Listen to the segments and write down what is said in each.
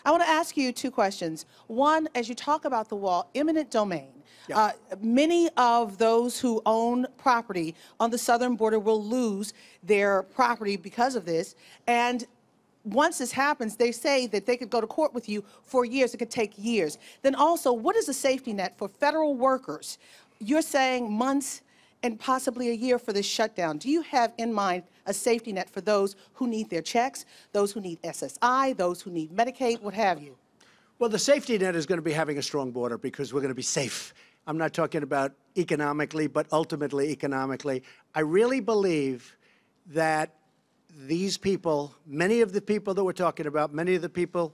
I want to ask you two questions. One, as you talk about the wall, eminent domain. Yeah. Many of those who own property on the southern border will lose their property because of this. And once this happens, they say that they could go to court with you for years. It could take years. Then also, what is a safety net for federal workers? You're saying months and possibly a year for this shutdown. Do you have in mind a safety net for those who need their checks, those who need SSI, those who need Medicaid, what have you? Well, the safety net is going to be having a strong border because we're going to be safe. I'm not talking about economically, but ultimately economically. I really believe that these people, many of the people that we're talking about, many of the people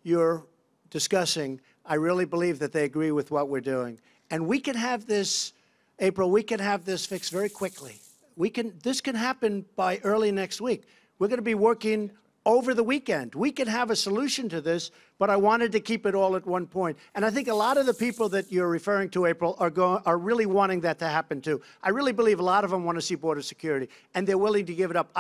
you're discussing, I really believe that they agree with what we're doing. And we can have this, April, we can have this fixed very quickly. This can happen by early next week. We're going to be working over the weekend. We can have a solution to this, but I wanted to keep it all at one point. And I think a lot of the people that you're referring to, April, are really wanting that to happen too. I really believe a lot of them want to see border security, and they're willing to give it up.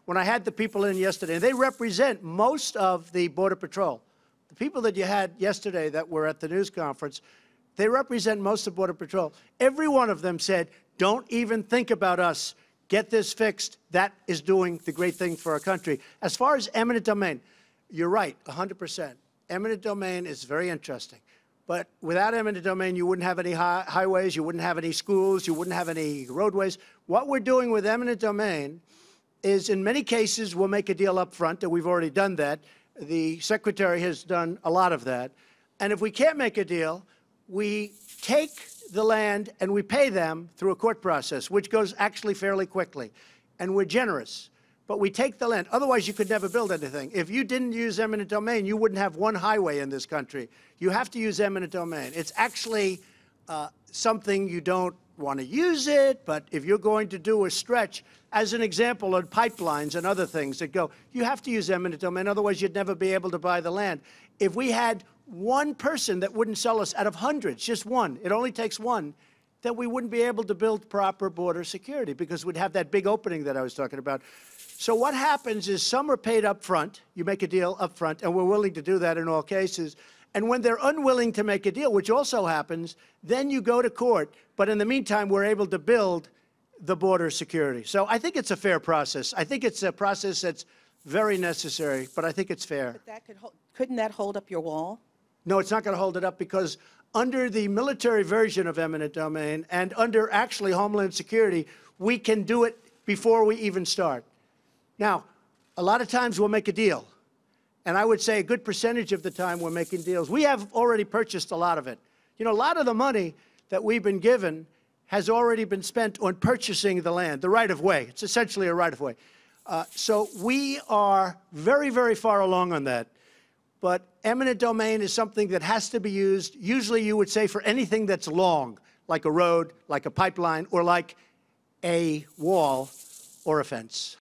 When I had the people in yesterday, they represent most of the Border Patrol. The people that you had yesterday that were at the news conference, they represent most of Border Patrol. Every one of them said, don't even think about us. Get this fixed. That is doing the great thing for our country. As far as eminent domain, you're right, 100%. Eminent domain is very interesting. But without eminent domain, you wouldn't have any highways, you wouldn't have any schools, you wouldn't have any roadways. What we're doing with eminent domain is, in many cases, we'll make a deal up front, and we've already done that. The Secretary has done a lot of that. And if we can't make a deal, we take the land and we pay them through a court process, which goes actually fairly quickly. And we're generous. But we take the land. Otherwise, you could never build anything. If you didn't use eminent domain, you wouldn't have one highway in this country. You have to use eminent domain. It's actually something you don't want to use it, but if you're going to do a stretch, as an example, on pipelines and other things that go, you have to use eminent domain. Otherwise, you'd never be able to buy the land. If we had one person that wouldn't sell us out of hundreds, just one, it only takes one, then we wouldn't be able to build proper border security because we'd have that big opening that I was talking about. So what happens is some are paid up front. You make a deal up front, and we're willing to do that in all cases. And when they're unwilling to make a deal, which also happens, then you go to court. But in the meantime, we're able to build the border security. So I think it's a fair process. I think it's a process that's very necessary, but I think it's fair. But that couldn't that hold up your wall? No, it's not going to hold it up because under the military version of eminent domain and under actually Homeland Security, we can do it before we even start. Now, a lot of times we'll make a deal. And I would say a good percentage of the time we're making deals. We have already purchased a lot of it. You know, a lot of the money that we've been given has already been spent on purchasing the land, the right-of-way. It's essentially a right-of-way. So we are very, very far along on that. But eminent domain is something that has to be used, usually you would say for anything that's long, like a road, like a pipeline, or like a wall or a fence.